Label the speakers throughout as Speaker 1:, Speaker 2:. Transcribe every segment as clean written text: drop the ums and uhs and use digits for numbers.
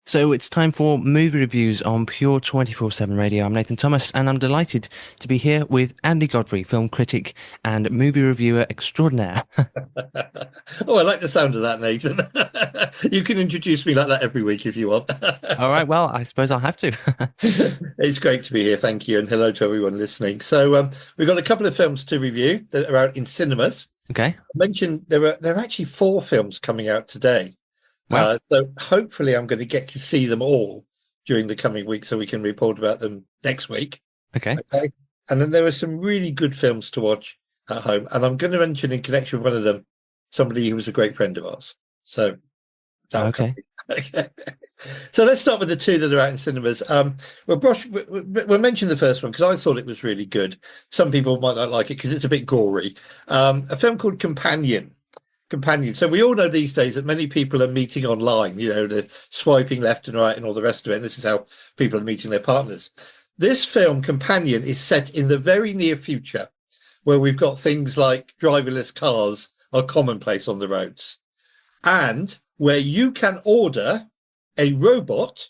Speaker 1: So it's time for movie reviews on Pure 24/7 Radio. I'm Nathan Thomas, and I'm delighted to be here with Andy Godfrey, film critic and movie reviewer extraordinaire.
Speaker 2: Oh, I like the sound of that, Nathan. You can introduce me like that every week if you want.
Speaker 1: All right, well, I suppose I'll have to.
Speaker 2: It's great to be here. Thank you. And hello to everyone listening. We've got a couple of films to review that are out in cinemas.
Speaker 1: Okay.
Speaker 2: I mentioned there are actually four films coming out today.
Speaker 1: Well,
Speaker 2: So hopefully I'm going to get to see them all during the coming week so we can report about them next week.
Speaker 1: okay.
Speaker 2: Okay. And then there are some really good films to watch at home. And I'm going to mention in connection with one of them, somebody who was a great friend of ours. So that'll come.
Speaker 1: Okay.
Speaker 2: Okay. So let's start with the two that are out in cinemas. We'll mention the first one because I thought it was really good. Some people might not like it because it's a bit gory. A film called Companion. Companion. So we all know these days that many people are meeting online, the swiping left and right and all the rest of it. And this is how people are meeting their partners. This film, Companion, is set in the very near future where we've got things like driverless cars are commonplace on the roads and where you can order a robot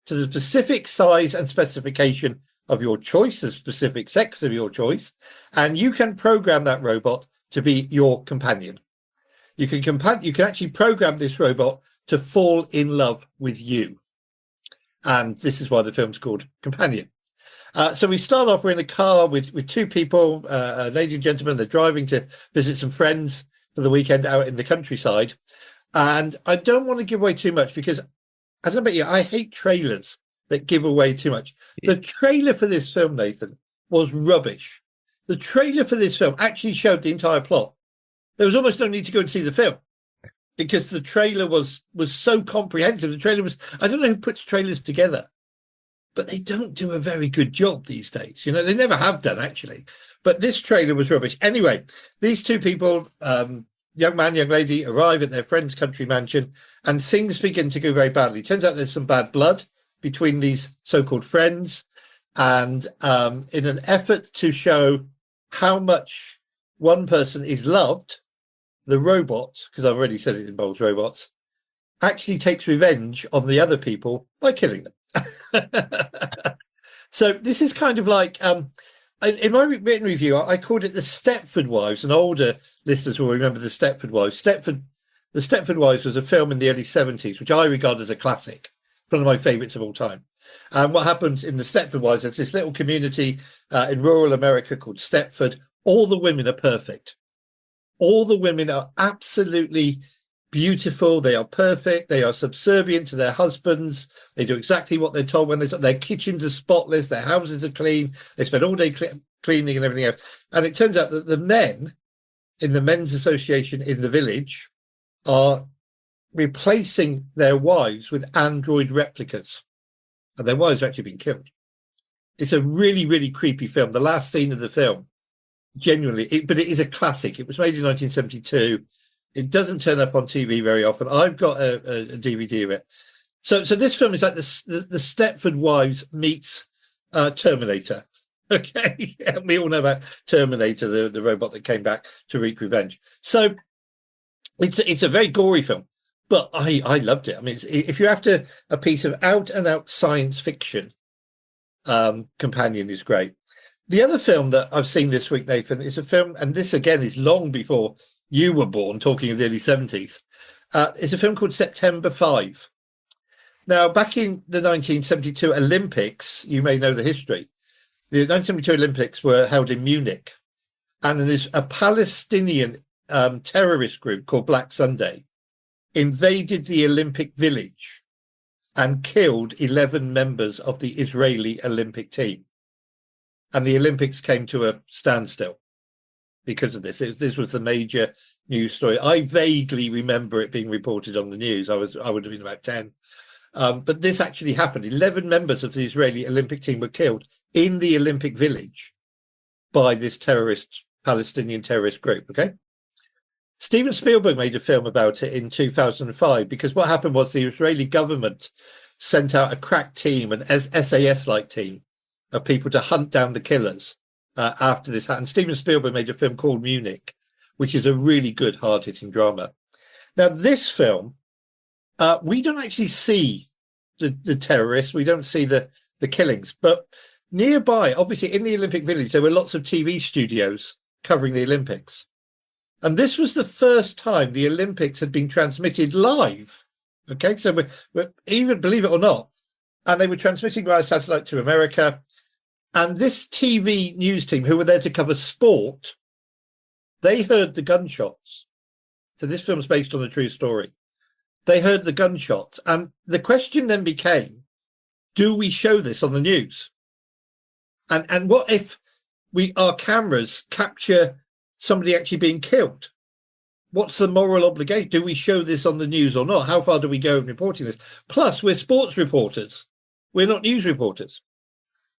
Speaker 2: to the specific size and specification of your choice, the specific sex of your choice, and you can program that robot to be your companion. You can actually program this robot to fall in love with you. And this is why the film's called Companion. So we start off, we're in a car with two people, a lady and gentleman. They're driving to visit some friends for the weekend out in the countryside. And I don't want to give away too much because I don't know about you, I hate trailers that give away too much. The trailer for this film, Nathan, was rubbish. The trailer for this film actually showed the entire plot. There was almost no need to go and see the film because the trailer was so comprehensive. The trailer was, I don't know who puts trailers together, but they don't do a very good job these days. They never have done actually. But this trailer was rubbish. Anyway, these two people, young man, young lady, arrive at their friend's country mansion and things begin to go very badly. It turns out there's some bad blood between these so-called friends. And in an effort to show how much one person is loved, the robot, because I've already said it involves robots, actually takes revenge on the other people by killing them. So this is kind of like, in my written review, I called it the Stepford Wives, and older listeners will remember the Stepford Wives. The Stepford Wives was a film in the early 70s, which I regard as a classic, one of my favourites of all time. And what happens in the Stepford Wives, there's this little community in rural America called Stepford. All the women are perfect. All the women are absolutely beautiful. They are perfect. They are subservient to their husbands. They do exactly what they're told when their kitchens are spotless. Their houses are clean. They spend all day cleaning and everything else. And it turns out that the men in the men's association in the village are replacing their wives with android replicas. And their wives have actually been killed. It's a really, really creepy film. The last scene of the film, genuinely, but it is a classic. It was made in 1972. It doesn't turn up on TV very often. I've got a DVD of it. So this film is like the Stepford Wives meets Terminator. Okay, we all know about Terminator, the robot that came back to wreak revenge. So it's a very gory film, but I loved it. I mean, if you're after a piece of out and out science fiction, Companion is great. The other film that I've seen this week, Nathan, is a film, and this again is long before you were born, talking of the early 70s. It's a film called September 5. Now, back in the 1972 Olympics, you may know the history. The 1972 Olympics were held in Munich, and there's a Palestinian terrorist group called Black Sunday invaded the Olympic Village and killed 11 members of the Israeli Olympic team. And the Olympics came to a standstill because of this. This was the major news story. I vaguely remember it being reported on the news. I would have been about 10. But this actually happened. 11 members of the Israeli Olympic team were killed in the Olympic Village by this Palestinian terrorist group. Okay. Steven Spielberg made a film about it in 2005 because what happened was the Israeli government sent out a crack team, an SAS-like team of people to hunt down the killers after this happened. Steven Spielberg made a film called Munich, which is a really good hard-hitting drama. Now, this film, we don't actually see the terrorists. We don't see the killings. But nearby, obviously in the Olympic Village, there were lots of TV studios covering the Olympics. And this was the first time the Olympics had been transmitted live. Okay, so we're even, believe it or not, and they were transmitting via satellite to America. And this TV news team, who were there to cover sport, they heard the gunshots. So this film's based on a true story. They heard the gunshots. And the question then became, do we show this on the news? And what if our cameras capture somebody actually being killed? What's the moral obligation? Do we show this on the news or not? How far do we go in reporting this? Plus, we're sports reporters. We're not news reporters.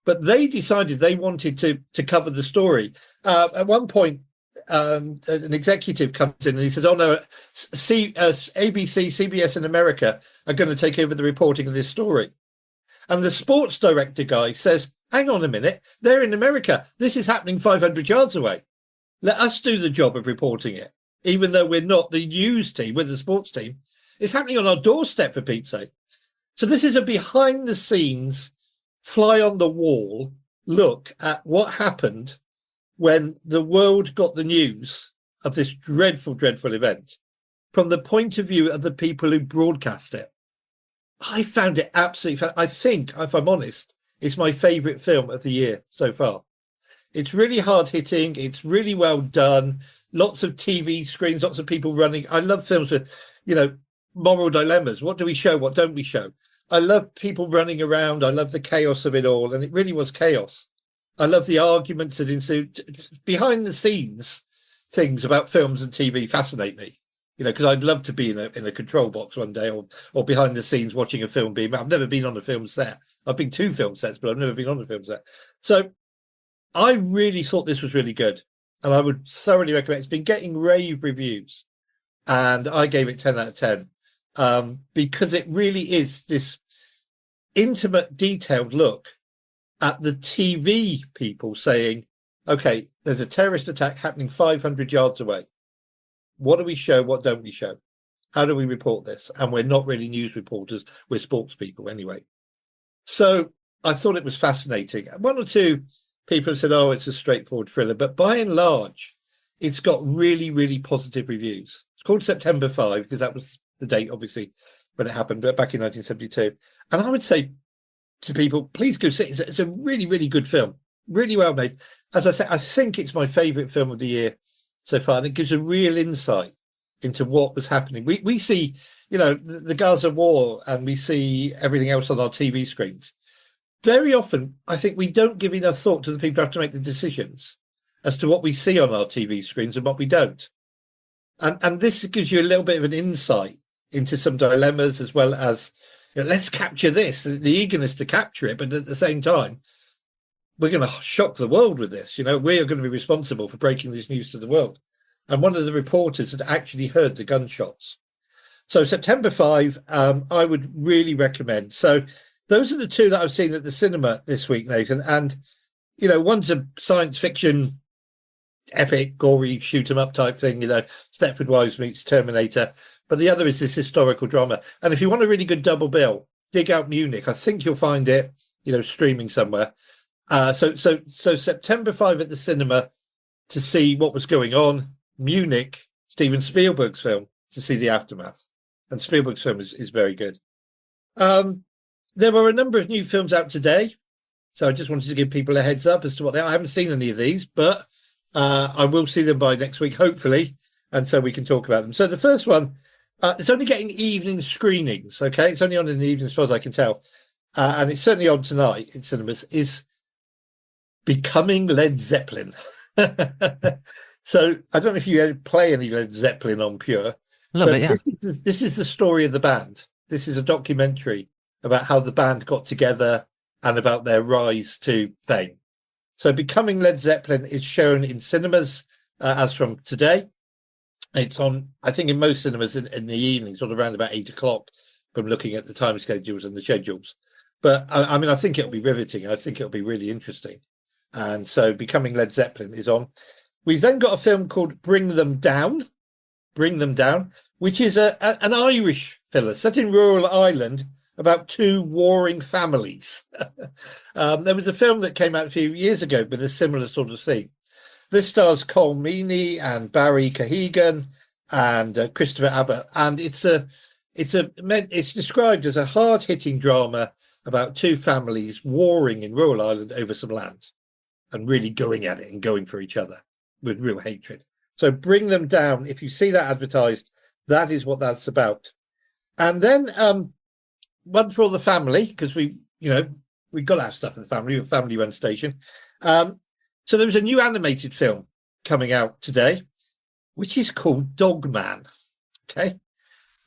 Speaker 2: But they decided they wanted to cover the story. At one point, an executive comes in and he says, oh, no, ABC, CBS in America are going to take over the reporting of this story. And the sports director guy says, hang on a minute, they're in America. This is happening 500 yards away. Let us do the job of reporting it, even though we're not the news team, we're the sports team. It's happening on our doorstep, for Pete's sake. So this is a behind the scenes, fly on the wall look at what happened when the world got the news of this dreadful, dreadful event from the point of view of the people who broadcast it. I found it absolutely, I think, if I'm honest, it's my favourite film of the year so far. It's really hard hitting. It's really well done. Lots of TV screens, lots of people running. I love films with, moral dilemmas. What do we show? What don't we show? I love people running around. I love the chaos of it all. And it really was chaos. I love the arguments that ensued. Behind the scenes things about films and TV fascinate me, because I'd love to be in a control box one day or behind the scenes watching a film being made. I've never been on a film set. I've been to film sets, but I've never been on a film set. So I really thought this was really good. And I would thoroughly recommend it. It's been getting rave reviews. And I gave it 10 out of 10 because it really is this intimate, detailed look at the TV people saying, okay, there's a terrorist attack happening 500 yards away. What do we show? What don't we show? How do we report this? And we're not really news reporters. We're sports people anyway. So I thought it was fascinating. One or two people have said, oh, it's a straightforward thriller. But by and large, it's got really, really positive reviews. It's called September 5 because that was the date, obviously, when it happened, but back in 1972. And I would say to people, please go see it. It's a really, really good film. Really well made. As I said, I think it's my favourite film of the year so far. And it gives a real insight into what was happening. We see, the Gaza war and we see everything else on our TV screens. Very often, I think we don't give enough thought to the people who have to make the decisions as to what we see on our TV screens and what we don't. And this gives you a little bit of an insight into some dilemmas as well as, let's capture this, the eagerness to capture it. But at the same time, we're going to shock the world with this. We are going to be responsible for breaking this news to the world. And one of the reporters had actually heard the gunshots. So September 5, I would really recommend. So those are the two that I've seen at the cinema this week, Nathan. And, one's a science fiction, epic, gory, shoot 'em up type thing, Stepford Wives meets Terminator. But the other is this historical drama. And if you want a really good double bill, dig out Munich. I think you'll find it, streaming somewhere. So September 5 at the cinema to see what was going on. Munich, Steven Spielberg's film, to see the aftermath. And Spielberg's film is very good. There were a number of new films out today. So I just wanted to give people a heads up as to what they are. I haven't seen any of these, but I will see them by next week, hopefully. And so we can talk about them. So the first one, it's only getting evening screenings, okay? It's only on in the evening as far as I can tell. And it's certainly on tonight in cinemas, is Becoming Led Zeppelin. So I don't know if you play any Led Zeppelin on Pure.
Speaker 1: Love it, yeah.
Speaker 2: This is the story of the band. This is a documentary about how the band got together and about their rise to fame. So Becoming Led Zeppelin is shown in cinemas as from today. It's on, I think, in most cinemas in the evening, sort of around about 8 o'clock from looking at the time schedules and the schedules. But I mean, I think it'll be riveting. I think it'll be really interesting. And so Becoming Led Zeppelin is on. We've then got a film called Bring Them Down, which is an Irish thriller set in rural Ireland about two warring families. There was a film that came out a few years ago with a similar sort of theme. This stars Cole Meany and Barry Keoghan and Christopher Abbott, and it's described as a hard-hitting drama about two families warring in rural Ireland over some land and really going at it and going for each other with real hatred. So Bring Them Down. If you see that advertised, that is what that's about. And then One for All the Family, because we've got to have stuff in the family, a family-run station. So there was a new animated film coming out today, which is called Dogman. Okay,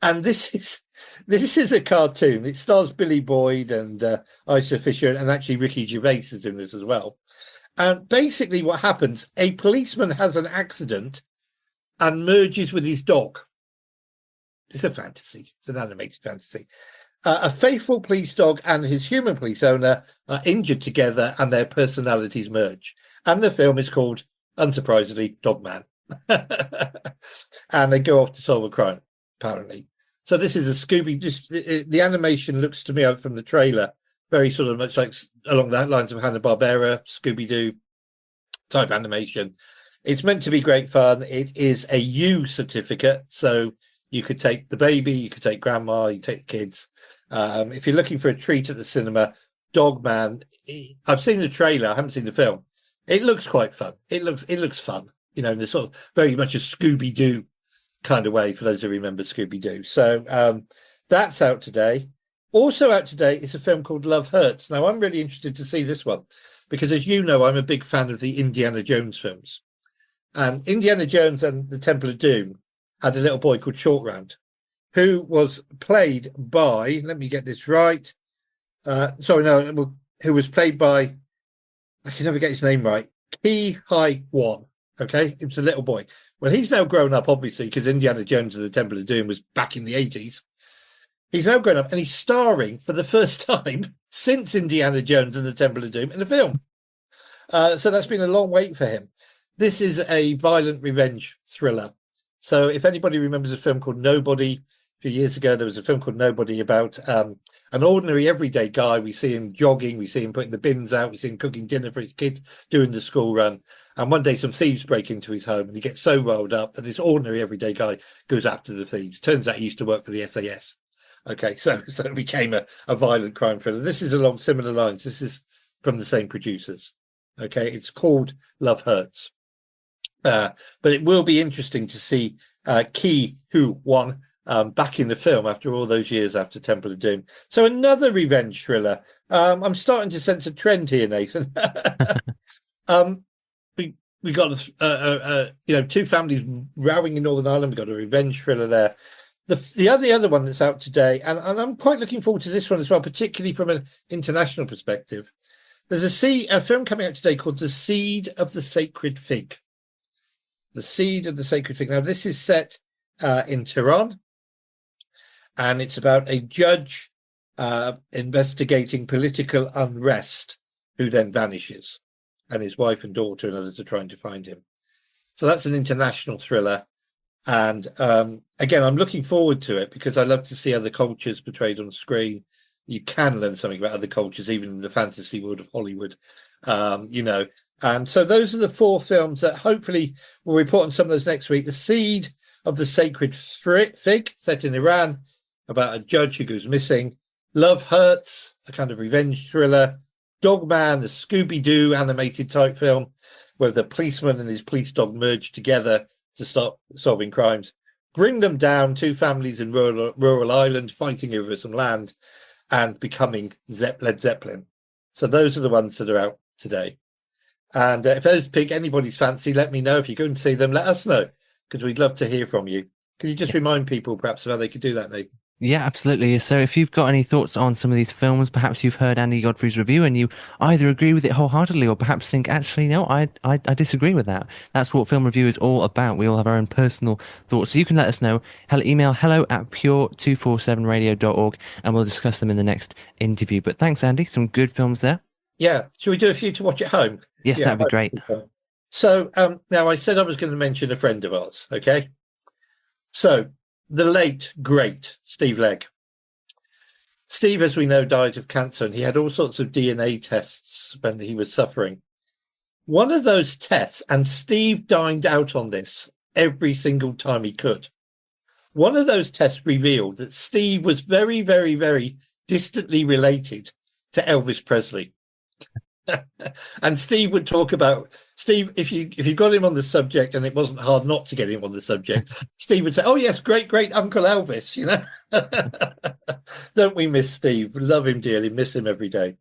Speaker 2: and this is a cartoon. It stars Billy Boyd and Isla Fisher, and actually Ricky Gervais is in this as well. And basically, what happens? A policeman has an accident and merges with his dog. It's a fantasy. It's an animated fantasy. A faithful police dog and his human police owner are injured together and their personalities merge. And the film is called, unsurprisingly, Dogman. And they go off to solve a crime, apparently. So this is a Scooby. The animation looks to me from the trailer very sort of much like along that lines of Hanna-Barbera, Scooby-Doo type animation. It's meant to be great fun. It is a U certificate. So you could take the baby, you could take grandma, you take the kids. If you're looking for a treat at the cinema, Dogman, I've seen the trailer, I haven't seen the film. It looks quite fun. It looks fun, in the sort of very much a Scooby-Doo kind of way, for those who remember Scooby-Doo. So that's out today. Also out today is a film called Love Hurts. Now, I'm really interested to see this one because, as you know, I'm a big fan of the Indiana Jones films. And Indiana Jones and the Temple of Doom had a little boy called Short Round, who was played by, let me get this right. Who was played by, I can never get his name right, Ki Hai Wan. Okay, it was a little boy. Well, he's now grown up, obviously, because Indiana Jones and the Temple of Doom was back in the 80s. He's now grown up and he's starring for the first time since Indiana Jones and the Temple of Doom in a film. So that's been a long wait for him. This is a violent revenge thriller. So if anybody remembers a film called Nobody, a few years ago, there was a film called Nobody about an ordinary everyday guy. We see him jogging, we see him putting the bins out, we see him cooking dinner for his kids, doing the school run. And one day some thieves break into his home and he gets so rolled up that this ordinary everyday guy goes after the thieves. Turns out he used to work for the SAS. Okay, so it became a violent crime thriller. This is along similar lines. This is from the same producers. Okay, it's called Love Hurts. But it will be interesting to see Ki Hu Wan back in the film after all those years after Temple of Doom. So another revenge thriller. I'm starting to sense a trend here, Nathan. We got two families rowing in Northern Ireland. We've got a revenge thriller there. The other one that's out today, and I'm quite looking forward to this one as well, particularly from an international perspective. There's a film coming out today called The Seed of the Sacred Fig. The Seed of the Sacred Fig. Now, this is set in Tehran, and it's about a judge investigating political unrest who then vanishes, and his wife and daughter and others are trying to find him. So that's an international thriller. And again, I'm looking forward to it because I love to see other cultures portrayed on screen. You can learn something about other cultures, even in the fantasy world of Hollywood, And so those are the four films that hopefully we'll report on some of those next week. The Seed of the Sacred Fig, set in Iran, about a judge who goes missing. Love Hurts, a kind of revenge thriller. Dogman, a Scooby-Doo animated type film, where the policeman and his police dog merge together to start solving crimes. Bring Them Down, two families in rural Ireland fighting over some land and becoming Led Zeppelin. So those are the ones that are out today. And if those pique anybody's fancy, let me know. If you go and see them, let us know, because we'd love to hear from you. Can you just remind people perhaps of how they could do that, Nathan?
Speaker 1: Yeah, absolutely. So if you've got any thoughts on some of these films, perhaps you've heard Andy Godfrey's review and you either agree with it wholeheartedly or perhaps think, actually, no, I disagree with that. That's what film review is all about. We all have our own personal thoughts. So you can let us know. Email hello@pure247radio.org and we'll discuss them in the next interview. But thanks, Andy. Some good films there.
Speaker 2: Yeah. Should we do a few to watch at home?
Speaker 1: Yes, that'd be great.
Speaker 2: So now I said I was going to mention a friend of ours. Okay. So the late, great Steve Legg. Steve, as we know, died of cancer, and he had all sorts of DNA tests when he was suffering. One of those tests, and Steve dined out on this every single time he could. One of those tests revealed that Steve was very, very, very distantly related to Elvis Presley. And Steve would talk about Steve. If you got him on the subject, and it wasn't hard not to get him on the subject, Steve would say, "Oh yes, great, great Uncle Elvis." You know, don't we miss Steve? Love him dearly, miss him every day.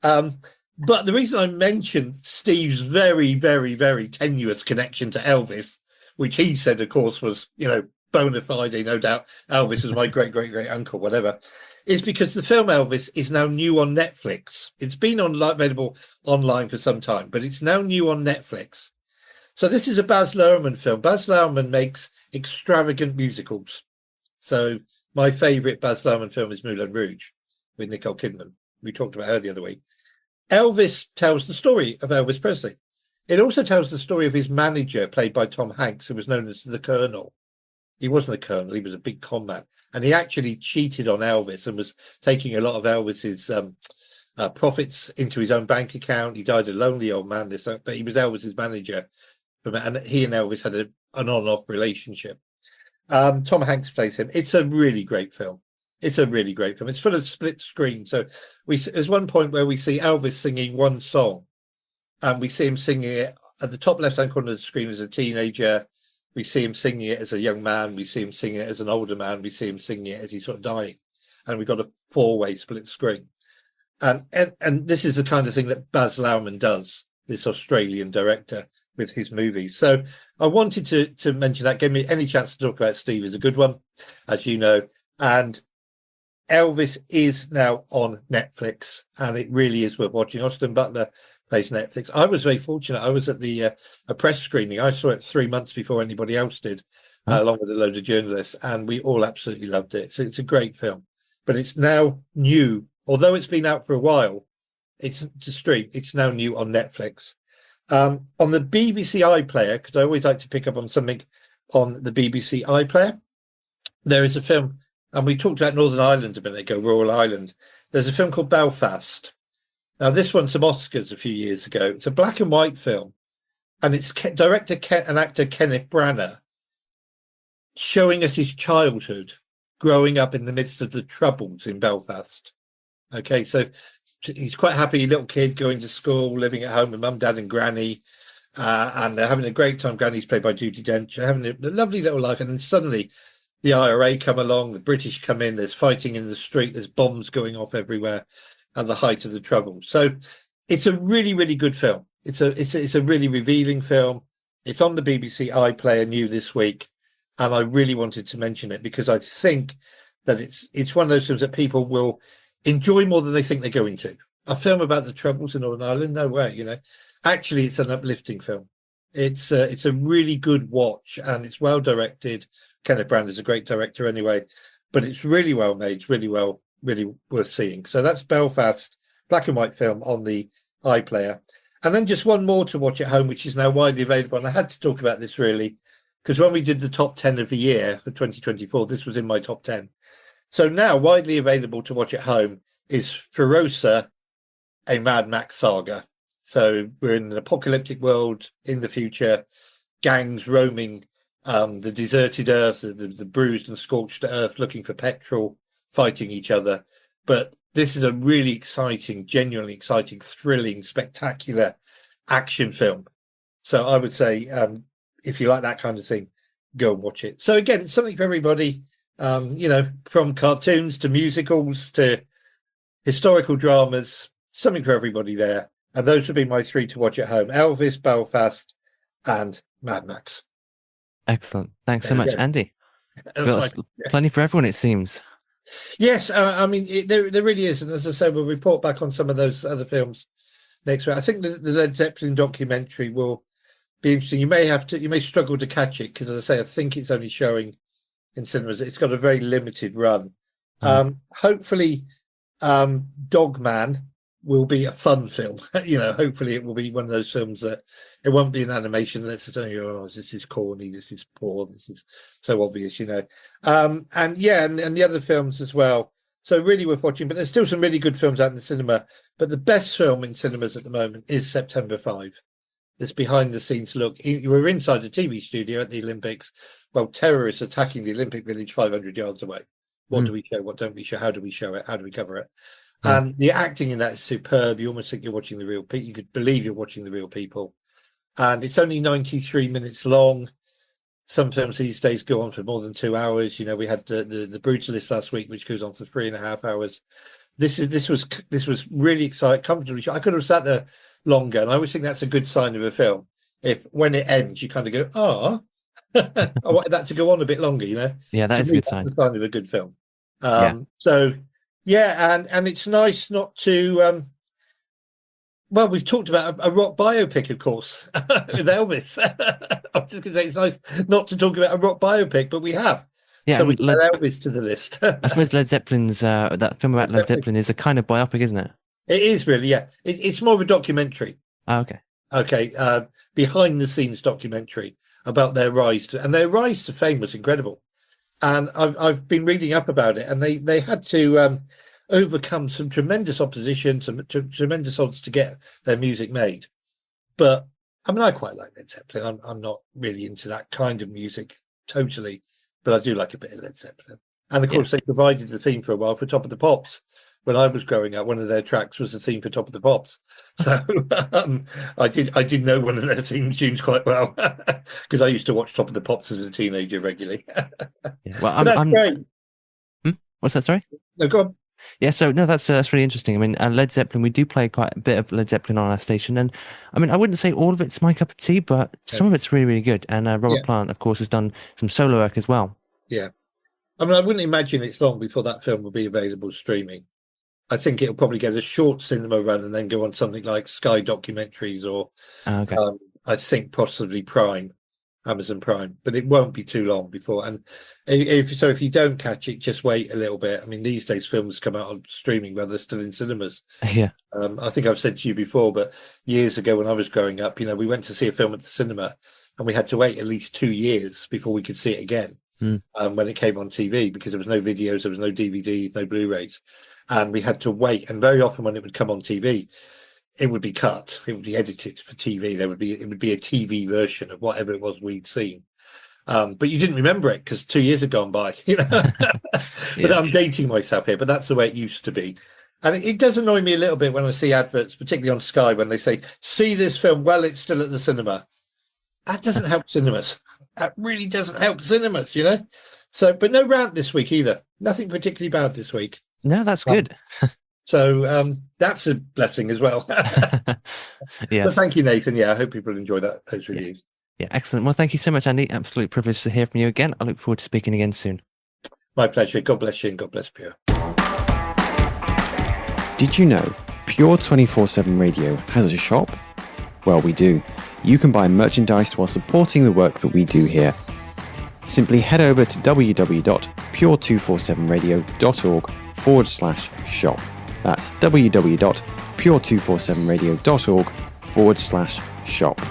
Speaker 2: But the reason I mentioned Steve's very, very, very tenuous connection to Elvis, which he said, of course, was, you know, bona fide, no doubt. Elvis was my great, great, great uncle, whatever, is because the film Elvis is now new on Netflix. It's been available online for some time, but it's now new on Netflix. So this is a Baz Luhrmann film. Baz Luhrmann makes extravagant musicals. So my favorite Baz Luhrmann film is Moulin Rouge with Nicole Kidman. We talked about her the other week. Elvis tells the story of Elvis Presley. It also tells the story of his manager, played by Tom Hanks, who was known as the Colonel. He wasn't a colonel, he was a big con man. And he actually cheated on Elvis and was taking a lot of Elvis's profits into his own bank account. He died a lonely old man, but he was Elvis's manager. And he and Elvis had an on-off relationship. Tom Hanks plays him. It's a really great film. It's a really great film. It's full of split screen. So there's one point where we see Elvis singing one song, and we see him singing it at the top left-hand corner of the screen as a teenager. We see him singing it as a young man. We see him singing it as an older man. We see him singing it as he's sort of dying. And we've got a four-way split screen. And this is the kind of thing that Baz Luhrmann does, this Australian director, with his movies. So I wanted to mention that. Gave me any chance to talk about Steve is a good one, as you know. And Elvis is now on Netflix, and it really is worth watching. Austin Butler plays Netflix. I was very fortunate. I was at a press screening. I saw it 3 months before anybody else did, along with a load of journalists, and we all absolutely loved it. So it's a great film, but it's now new. Although it's been out for a while, it's to stream. It's now new on Netflix. On the BBC iPlayer, because I always like to pick up on something on the BBC iPlayer, there is a film. And we talked about Northern Ireland a minute ago, Rural Ireland. There's a film called Belfast. Now, this won some Oscars a few years ago. It's a black and white film, and it's director and actor Kenneth Branagh showing us his childhood, growing up in the midst of the Troubles in Belfast. Okay, so he's quite happy little kid going to school, living at home with mum, dad, and granny, and they're having a great time. Granny's played by Judi Dench, having a lovely little life, and then suddenly the IRA come along, the British come in, there's fighting in the street, there's bombs going off everywhere at the height of the trouble. So it's a really, really good film. It's a really revealing film. It's on the BBC iPlayer new this week, and I really wanted to mention it because I think that it's one of those films that people will enjoy more than they think they're going to. A film about the Troubles in Northern Ireland? No way, you know. Actually, it's an uplifting film. It's a really good watch, and it's well directed. Kenneth Branagh is a great director anyway, but it's really well made, really worth seeing. So that's Belfast, black and white film on the iPlayer. And then just one more to watch at home, which is now widely available. And I had to talk about this really, because when we did the top 10 of the year for 2024, this was in my top 10. So now widely available to watch at home is Furiosa, a Mad Max saga. So we're in an apocalyptic world in the future, gangs roaming the deserted earth, the bruised and scorched earth, looking for petrol, fighting each other. But this is a really exciting, genuinely exciting, thrilling, spectacular action film. So I would say, if you like that kind of thing, go and watch it. So again, something for everybody, you know, from cartoons to musicals to historical dramas, something for everybody there. And those would be my three to watch at home: Elvis, Belfast, and Mad Max.
Speaker 1: Excellent. Thanks so
Speaker 2: There we
Speaker 1: much,
Speaker 2: go.
Speaker 1: Andy.
Speaker 2: That's
Speaker 1: Plenty for everyone, it seems.
Speaker 2: Yes, I mean, there really is. And as I say, we'll report back on some of those other films next week. I think the Led Zeppelin documentary will be interesting. You may struggle to catch it because, as I say, I think it's only showing in cinemas. It's got a very limited run. Hopefully, Dogman will be a fun film. You know, hopefully it will be one of those films that it won't be an animation that's saying, oh, this is corny, this is poor, this is so obvious, you know. And the other films as well. So really worth watching. But there's still some really good films out in the cinema. But the best film in cinemas at the moment is September 5. This behind the scenes look. We're inside a TV studio at the Olympics. Well, terrorists attacking the Olympic Village 500 yards away. What do we show? What don't we show? How do we show it? How do we cover it?
Speaker 1: Yeah.
Speaker 2: And the acting in that is superb. You almost think you're watching the real people. You could believe you're watching the real people. And it's only 93 minutes long. Some films these days go on for more than 2 hours. You know, we had the Brutalist last week, which goes on for 3.5 hours. This was really exciting, comfortably. I could have sat there longer, and I always think that's a good sign of a film. If when it ends, you kind of go, I wanted that to go on a bit longer. You know,
Speaker 1: Yeah, that
Speaker 2: to
Speaker 1: is a
Speaker 2: me,
Speaker 1: good
Speaker 2: that's
Speaker 1: sign.
Speaker 2: a sign of a good film.
Speaker 1: Yeah.
Speaker 2: So yeah, and it's nice not to. Well, we've talked about a rock biopic, of course, with Elvis. I was just going to say it's nice not to talk about a rock biopic, but we have.
Speaker 1: Yeah,
Speaker 2: So we
Speaker 1: and
Speaker 2: add Elvis to the list.
Speaker 1: I suppose Led Zeppelin's that film about Led Zeppelin is a kind of biopic, isn't it?
Speaker 2: It is really, yeah. It's more of a documentary.
Speaker 1: Oh, okay.
Speaker 2: Okay, behind the scenes documentary about their rise to fame was incredible. And I've been reading up about it, and they had to overcome some tremendous opposition, some tremendous odds to get their music made. But I mean, I quite like Led Zeppelin. I'm not really into that kind of music totally, but I do like a bit of Led Zeppelin. And of course, they provided the theme for a while for Top of the Pops. When I was growing up, one of their tracks was the theme for Top of the Pops. So I did know one of their theme tunes quite well because I used to watch Top of the Pops as a teenager regularly.
Speaker 1: Yeah. Well,
Speaker 2: But that's great.
Speaker 1: What's that? Sorry.
Speaker 2: No, go on.
Speaker 1: Yeah, so no, that's really interesting. I mean, Led Zeppelin, we do play quite a bit of Led Zeppelin on our station, and I mean, I wouldn't say all of it's my cup of tea, but some of it's really, really good. And Robert Plant, of course, has done some solo work as well.
Speaker 2: Yeah, I mean, I wouldn't imagine it's long before that film will be available streaming. I think it'll probably get a short cinema run and then go on something like Sky Documentaries or
Speaker 1: Okay.
Speaker 2: I think possibly Prime, Amazon Prime, but it won't be too long before. And if you don't catch it, just wait a little bit. I mean, these days films come out on streaming while they're still in cinemas.
Speaker 1: Yeah.
Speaker 2: I think I've said to you before, but years ago when I was growing up, you know, we went to see a film at the cinema and we had to wait at least 2 years before we could see it again. When it came on TV, because there was no videos, there was no DVDs, no Blu-rays, and we had to wait. And very often when it would come on TV, it would be cut, it would be edited for TV. It would be a TV version of whatever it was we'd seen. But you didn't remember it because 2 years had gone by, you know. But I'm dating myself here, but that's the way it used to be. And it does annoy me a little bit when I see adverts, particularly on Sky, when they say, see this film while it's still at the cinema. That doesn't help cinemas. That really doesn't help cinemas, you know. So, but no rant this week either. Nothing particularly bad this week.
Speaker 1: No, that's good.
Speaker 2: So that's a blessing as well.
Speaker 1: Yeah.
Speaker 2: But thank you, Nathan. Yeah, I hope people enjoy those reviews.
Speaker 1: Yeah, excellent. Well, thank you so much, Andy. Absolute privilege to hear from you again. I look forward to speaking again soon.
Speaker 2: My pleasure. God bless you and God bless Pure.
Speaker 3: Did you know Pure 24/7 Radio has a shop? Well, we do. You can buy merchandise while supporting the work that we do here. Simply head over to www.pure247radio.org/shop. That's www.pure247radio.org/shop.